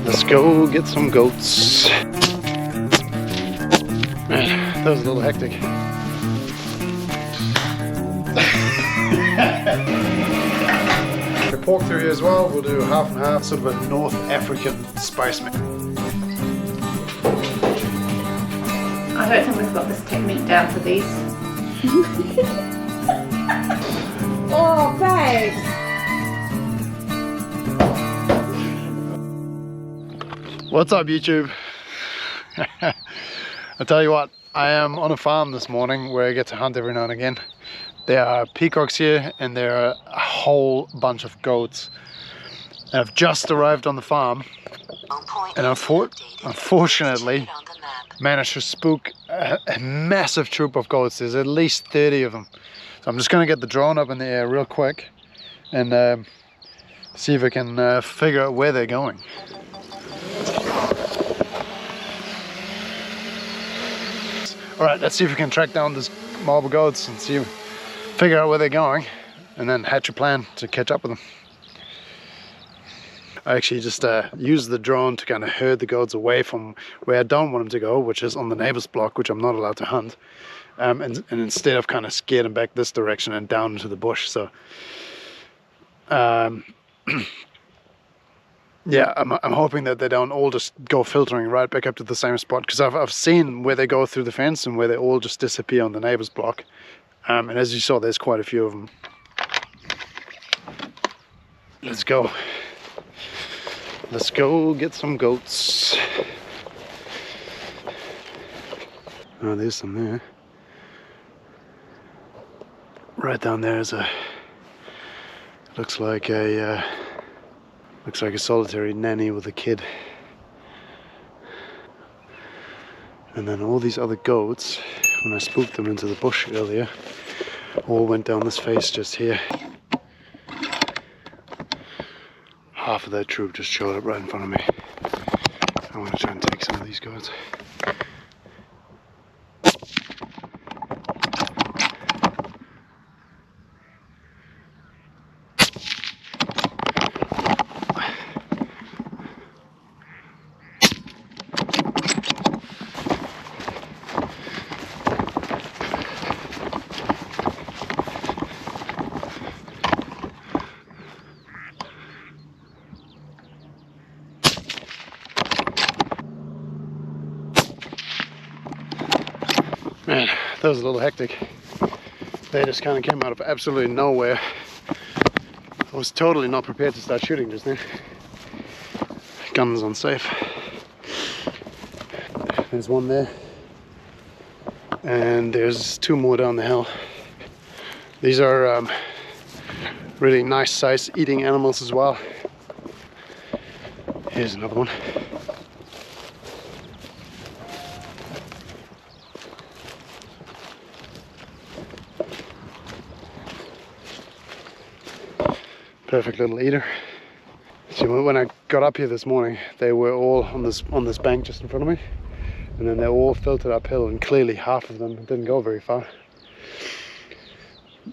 Let's go get some goats. Man, that was a little hectic. The pork through here as well, we'll do half and half, sort of a North African spice mix. I don't think we've got this technique down for these. Oh, babe! What's up, YouTube? I'll tell you what, I am on a farm this morning where I get to hunt every now and again. There are peacocks here and there are a whole bunch of goats. And I've just arrived on the farm and unfortunately managed to spook a massive troop of goats. There's at least 30 of them. So I'm just going to get the drone up in the air real quick and see if I can figure out where they're going. Alright, let's see if we can track down this mob of goats and figure out where they're going and then hatch a plan to catch up with them. I actually just used the drone to kind of herd the goats away from where I don't want them to go, which is on the neighbor's block, which I'm not allowed to hunt. And instead I've kind of scared them back this direction and down into the bush. So yeah, I'm hoping that they don't all just go filtering right back up to the same spot, because I've seen where they go through the fence and where they all just disappear on the neighbor's block. And as you saw, there's quite a few of them. Let's go. Let's go get some goats. Oh, there's some there. Right down there is looks like a solitary nanny with a kid. And then all these other goats, when I spooked them into the bush earlier, all went down this face just here. Half of that troop just showed up right in front of me. I want to try and take some of these goats. Man, that was a little hectic. They just kind of came out of absolutely nowhere. I was totally not prepared to start shooting just then. Gun was unsafe. There's one there. And there's two more down the hill. These are really nice size eating animals as well. Here's another one. Perfect little eater. So when I got up here this morning, they were all on this bank just in front of me, and then they all filtered uphill, and clearly half of them didn't go very far.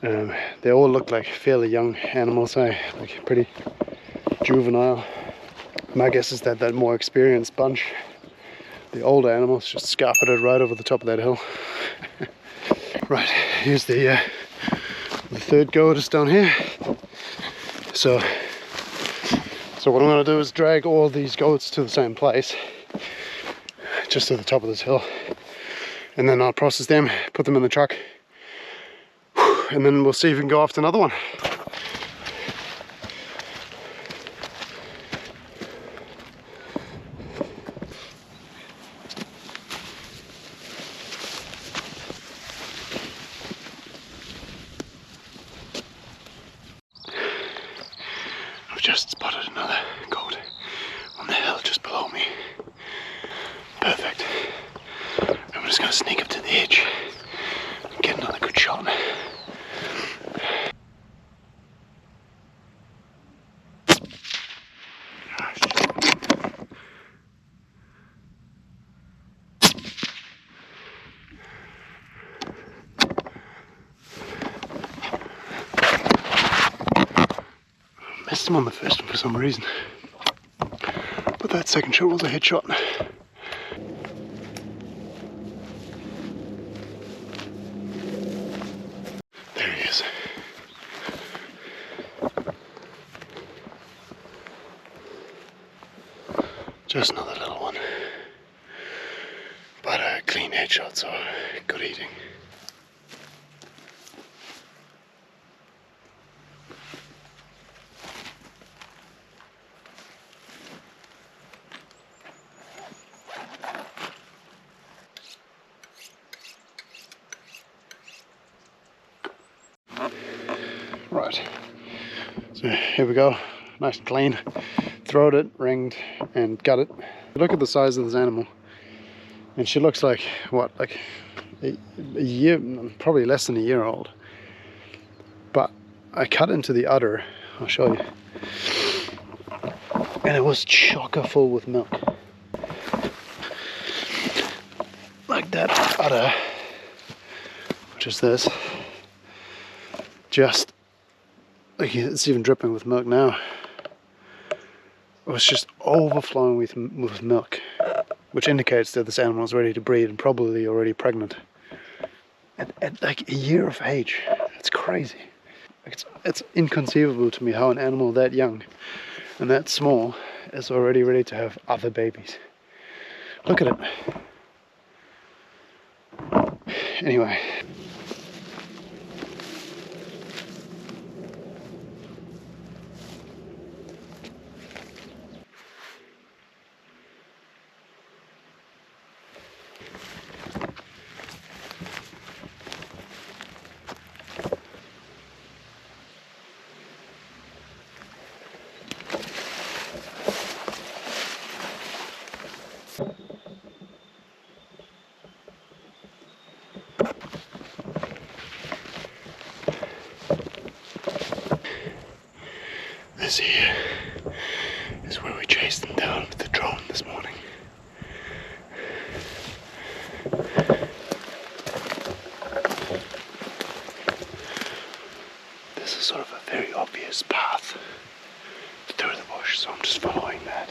They all look like fairly young animals, like pretty juvenile. My guess is that more experienced bunch, the older animals, just scarfed it right over the top of that hill. Right, here's the third goat is down here. So what I'm going to do is drag all these goats to the same place, just to the top of this hill, and then I'll process them, put them in the truck, and then we'll see if we can go after another one. I've just spotted another goat on the hill just below me. Perfect. I'm just going to sneak up to the edge and get another good shot. Missed him on the first one for some reason. But that second shot was a headshot. There he is. Just another little one. But a clean headshot, so good eating. Right, so here we go, nice and clean. Throat it, ringed, and gut it. Look at the size of this animal. And she looks like, what, like a year, probably less than a year old. But I cut into the udder, I'll show you. And it was chocker full with milk. Like that udder, which is this. Just, like it's even dripping with milk now. It was just overflowing with milk, which indicates that this animal is ready to breed and probably already pregnant. At like a year of age, it's crazy. It's inconceivable to me how an animal that young and that small is already ready to have other babies. Look at it. Anyway. This here is where we chased them down with the drone this morning. This is sort of a very obvious path through the bush, so I'm just following that.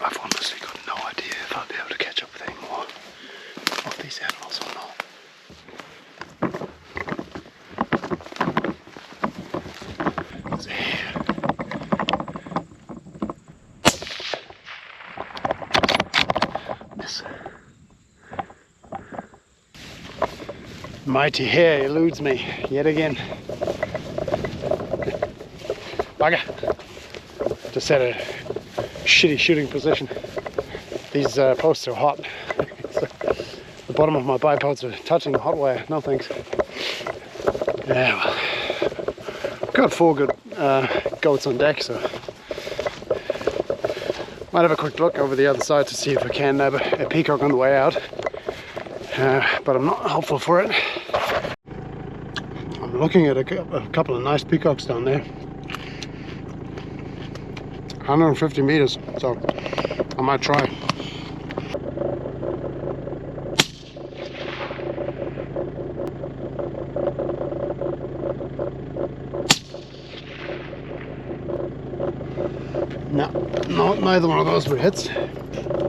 I've honestly got no idea if I'll be able to catch up with any more of these animals or not. So here. This mighty hare eludes me yet again. Bugger. Just set a shitty shooting position. These posts are hot. The bottom of my bipods are touching the hot wire. No thanks. Yeah, well, got 4 good goats on deck, so might have a quick look over the other side to see if I can nab a peacock on the way out. But I'm not hopeful for it. I'm looking at a couple of nice peacocks down there. 150 meters, so I might try. No, neither one of those were hits.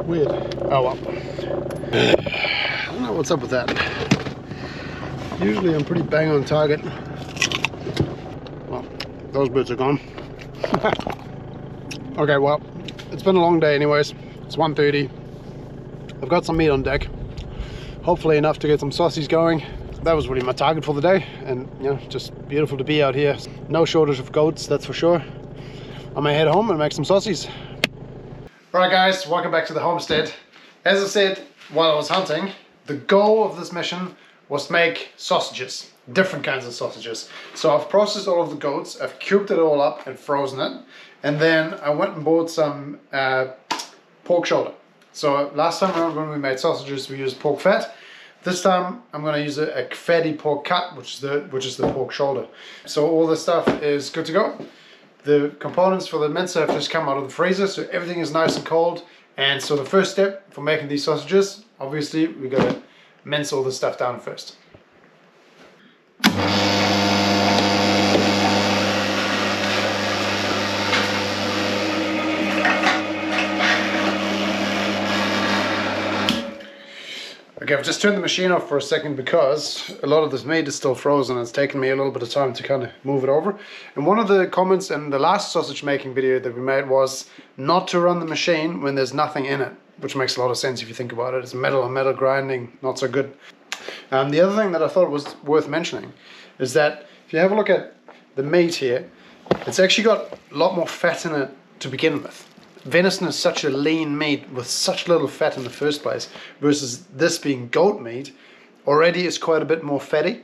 Weird. Oh well. I don't know what's up with that. Usually I'm pretty bang on target. Well, those birds are gone. Okay, well, it's been a long day anyways. It's 1:30. I've got some meat on deck. Hopefully enough to get some sausages going. That was really my target for the day, and you know, just beautiful to be out here. No shortage of goats, that's for sure. I may head home and make some sausages. Right guys, welcome back to the homestead. As I said while I was hunting, the goal of this mission was to make sausages, different kinds of sausages. So I've processed all of the goats, I've cubed it all up and frozen it, and then I went and bought some pork shoulder. So last time around when we made sausages we used pork fat. This time I'm going to use a fatty pork cut, which is the pork shoulder. So all this stuff is good to go. The components for the mincer have just come out of the freezer, so everything is nice and cold. And so the first step for making these sausages, obviously we got to mince all this stuff down first. Okay, I've just turned the machine off for a second because a lot of this meat is still frozen. It's taken me a little bit of time to kind of move it over. And one of the comments in the last sausage making video that we made was not to run the machine when there's nothing in it, which makes a lot of sense if you think about it. It's metal on metal grinding, not so good. The other thing that I thought was worth mentioning is that if you have a look at the meat here, it's actually got a lot more fat in it to begin with. Venison is such a lean meat with such little fat in the first place, versus this being goat meat already is quite a bit more fatty,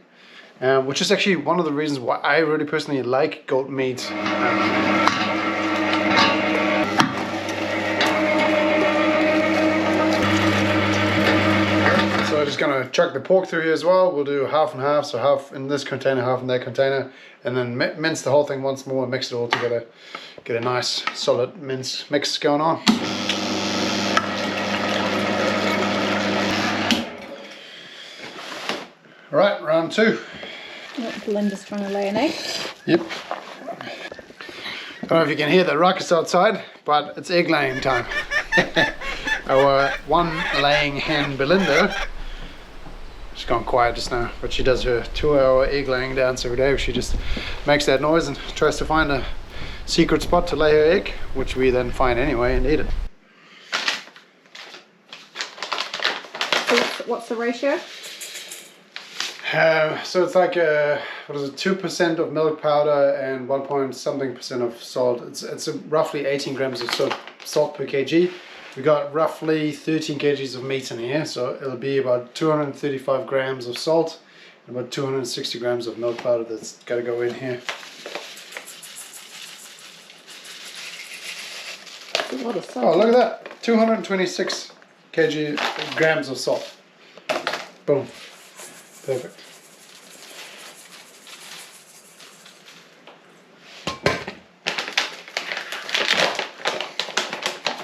which is actually one of the reasons why I really personally like goat meat. So I'm just going to chuck the pork through here as well. We'll do half and half, so half in this container, half in that container, and then mince the whole thing once more and mix it all together. Get a nice solid mince mix going on. Right, round 2. Belinda's trying to lay an egg. Yep. I don't know if you can hear the ruckus outside, but it's egg laying time. Our one laying hen, Belinda, she's gone quiet just now, but she does her 2-hour egg laying dance every day. She just makes that noise and tries to find a secret spot to lay her egg, which we then find anyway and eat it. So what's the ratio? So it's like what is it, 2% of milk powder and 1.something% of salt. It's roughly 18 grams of salt per kg. We got roughly 13 kgs of meat in here, so it'll be about 235 grams of salt and about 260 grams of milk powder that's got to go in here. A lot of salt. Oh, look at that! 226 grams of salt. Boom. Perfect.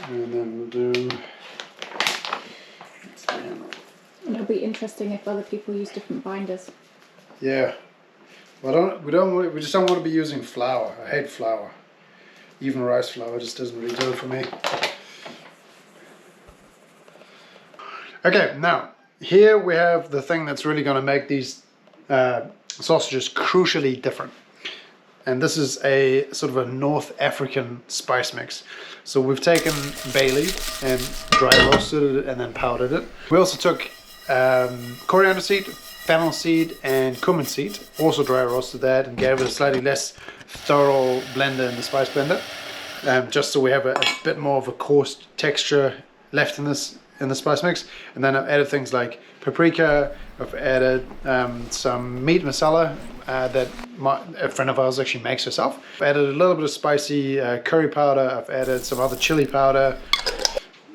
And then we'll do. It'll be interesting if other people use different binders. Yeah. Well, we just don't want to be using flour. I hate flour. Even rice flour just doesn't really do it for me. Okay, now here we have the thing that's really going to make these sausages crucially different. And this is a sort of a North African spice mix. So we've taken bay leaf and dry roasted it and then powdered it. We also took coriander seed, fennel seed and cumin seed, also dry roasted that and gave it a slightly less thorough blender in the spice blender, just so we have a bit more of a coarse texture left in the spice mix. And then I've added things like paprika. I've added some meat masala that a friend of ours actually makes herself. I've added a little bit of spicy curry powder. I've added some other chili powder.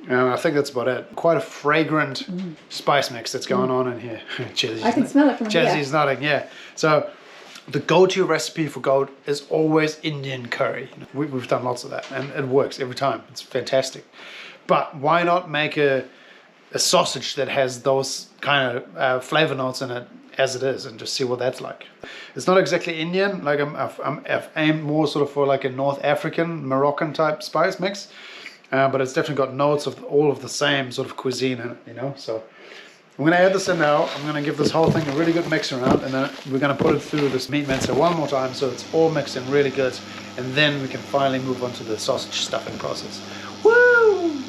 I think that's about it. Quite a fragrant spice mix that's going on in here. I can smell it from here. Jesse's nodding, yeah. So the go-to recipe for goat is always Indian curry. We've done lots of that and it works every time. It's fantastic. But why not make a sausage that has those kind of flavor notes in it as it is and just see what that's like. It's not exactly Indian, like I've aimed more sort of for like a North African, Moroccan type spice mix. But it's definitely got notes of all of the same sort of cuisine in it, you know. So I'm going to add this in now. I'm going to give this whole thing a really good mix around, and then we're going to put it through this meat mincer one more time so it's all mixed in really good, and then we can finally move on to the sausage stuffing process. Woo!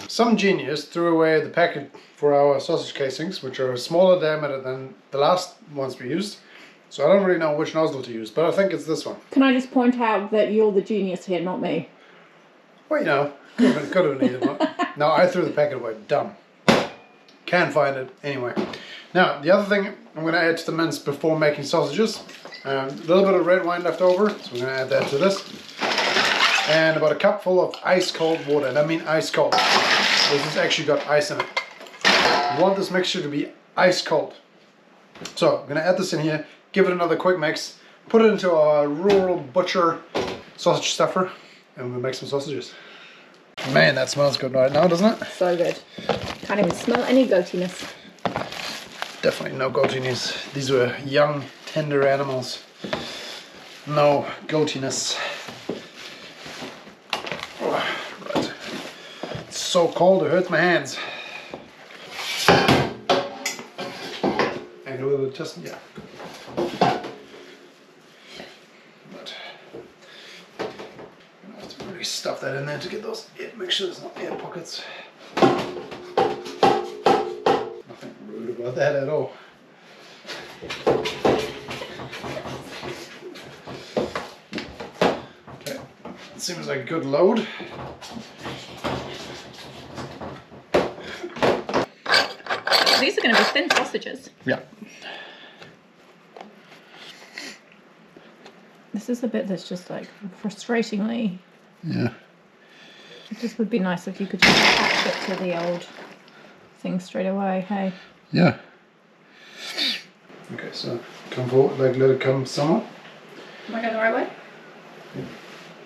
Some genius threw away the packet for our sausage casings, which are a smaller diameter than the last ones we used. So I don't really know which nozzle to use, but I think it's this one. Can I just point out that you're the genius here, not me? Well, you know, could have needed one. No, I threw the packet away. Dumb. Can't find it anyway. Now, the other thing I'm going to add to the mince before making sausages, a little bit of red wine left over, so we're going to add that to this. And about a cupful of ice cold water, and I mean ice cold. This has actually got ice in it. You want this mixture to be ice cold. So, I'm going to add this in here, give it another quick mix, put it into our rural butcher sausage stuffer, and we'll make some sausages. Man, that smells good right now, doesn't it? So good. Can't even smell any goatiness. Definitely no goatiness. These were young, tender animals. No goatiness. Oh, right. It's so cold it hurts my hands. just, yeah. But I'm gonna have to really stuff that in there to get those, make sure there's not air pockets. Nothing rude about that at all. Okay, that seems like a good load. These are going to be thin sausages. Yeah. This is the bit that's just like frustratingly. Yeah. It just would be nice if you could just attach it to the old thing straight away. Hey. Yeah. Okay, so come forward, like let it come somewhat. Am I going the right way?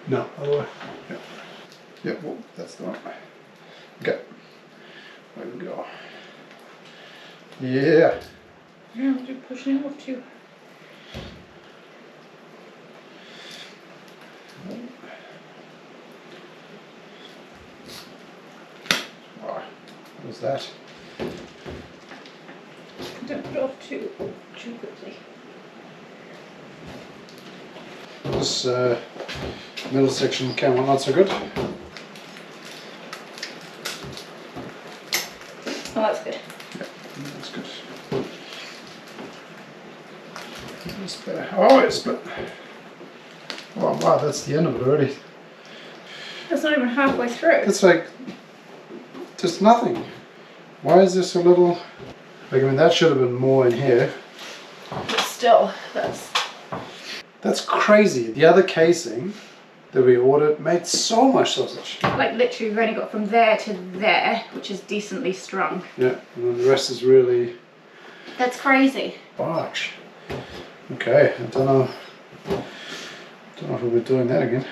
No, other way. Yeah. Yeah, well, that's the right way. Okay. There we go. Yeah. Yeah, I'm just pushing it off too. Wow. What was that? Don't put it off too quickly. This middle section came out not so good. Oh, that's good. Yeah, that's good. It's better. Oh, it's split. Oh wow, that's the end of it already. That's not even halfway through. It's like just nothing. Why is there so little? Like, I mean, that should have been more in here. But still, That's crazy. The other casing that we ordered made so much sausage. like literally we've only got from there to there, which is decently strong. Yeah, and then the rest is really That's crazy. barge. Okay, I don't know if we'll be doing that again.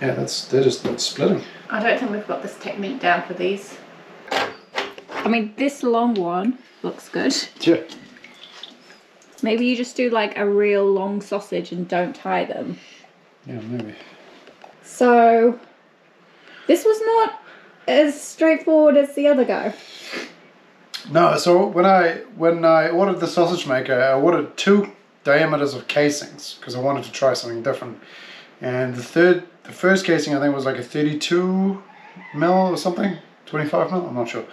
Yeah, they're just splitting. I don't think we've got this technique down for these. I mean, this long one looks good. Yeah. Maybe you just do like a real long sausage and don't tie them. Yeah, maybe. So, this was not as straightforward as the other go. No, so when I ordered the sausage maker, I ordered 2 diameters of casings because I wanted to try something different. And the first casing I think was like a 32 mil or something, 25 mil, I'm not sure.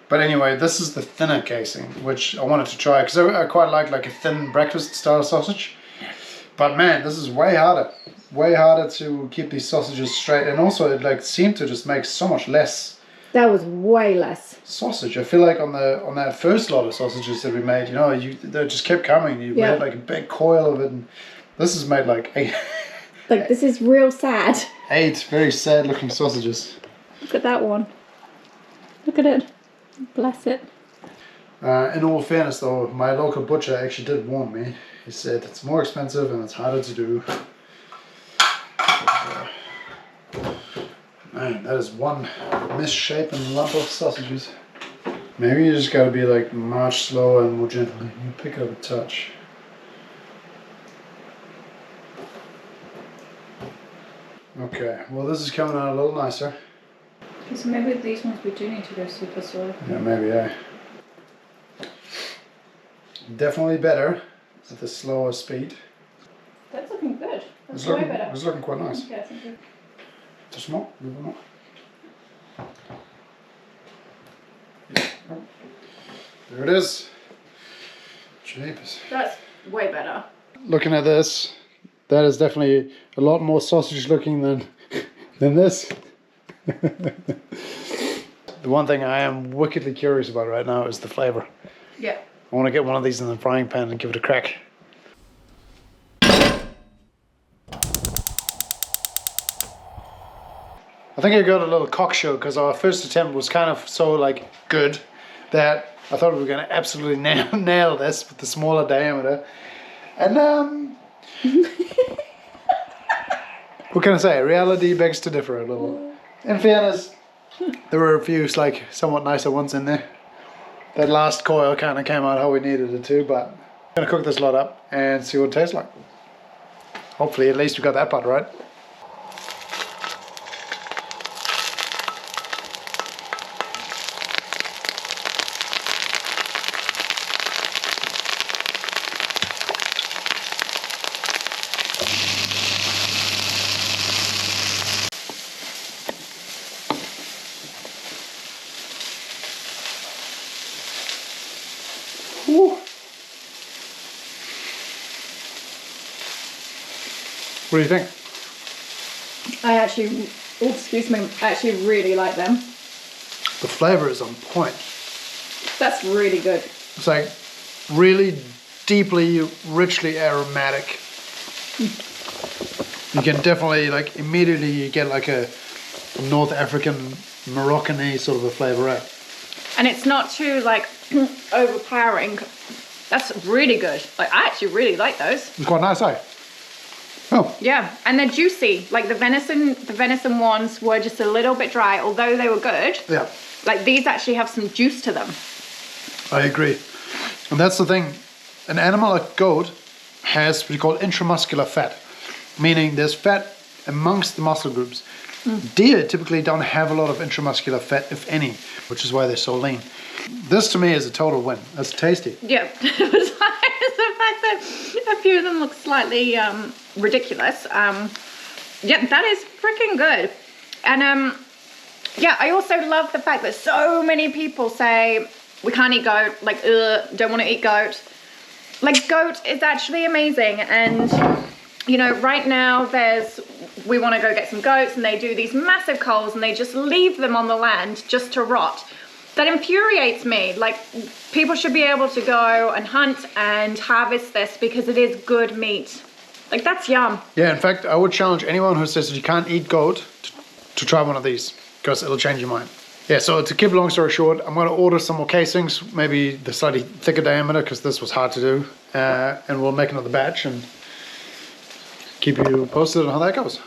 But anyway, this is the thinner casing, which I wanted to try because I quite like a thin breakfast style sausage. But man, this is way harder to keep these sausages straight, and also it like seemed to just make so much less. That was way less. Sausage. I feel like on that first lot of sausages that we made, you know, they just kept coming. We had like a big coil of it, and this is made like 8. Like, this is real sad. 8 very sad looking sausages. Look at that one. Look at it. Bless it. In all fairness though, my local butcher actually did warn me. He said it's more expensive and it's harder to do. Man, that is one misshapen lump of sausages. Maybe you just gotta be like much slower and more gentle. You pick up a touch. Okay, well this is coming out a little nicer. Okay, so maybe these ones we do need to go super slow. Yeah, maybe, yeah. Definitely better at the slower speed. That's looking good. That's It's way looking, better. it's looking quite nice. Okay, I think we're... Too small? A little more. Yeah. Oh. There it is. Jeepers. That's way better. Looking at this, that is definitely a lot more sausage looking than this. The one thing I am wickedly curious about right now is the flavour. Yeah. I want to get one of these in the frying pan and give it a crack. I think I got a little cocksure because our first attempt was kind of so like good that I thought we were going to absolutely nail this with the smaller diameter. And what can I say? Reality begs to differ a little. In fairness, there were a few like somewhat nicer ones in there. That last coil kind of came out how we needed it to, but I'm going to cook this lot up and see what it tastes like. Hopefully at least we got that part right. What do you think? I actually, oh, excuse me, I actually really like them. The flavour is on point. That's really good. It's like really deeply, richly aromatic. You can definitely like immediately you get like a North African Moroccan-y sort of a flavour out. And it's not too like overpowering. That's really good. Like I actually really like those. It's quite nice, eh? Oh, Yeah, and they're juicy. Like the venison ones were just a little bit dry, although they were good. yeah, Like these actually have some juice to them. I agree. And that's the thing. An animal like goat has what you call intramuscular fat, meaning there's fat amongst the muscle groups. Deer typically don't have a lot of intramuscular fat, if any, which is why they're so lean. This to me is a total win. That's tasty. Yeah, besides the fact that a few of them look slightly ridiculous. Yeah, that is freaking good. And yeah, I also love the fact that so many people say we can't eat goat, like don't want to eat goat. Like goat is actually amazing, and you know, right now we want to go get some goats, and they do these massive culls and they just leave them on the land just to rot. That infuriates me. Like, people should be able to go and hunt and harvest this because it is good meat. Like, that's yum. Yeah, in fact, I would challenge anyone who says that you can't eat goat to try one of these, because it'll change your mind. Yeah, so to keep a long story short, I'm going to order some more casings, maybe the slightly thicker diameter, because this was hard to do. And we'll make another batch and keep you posted on how that goes.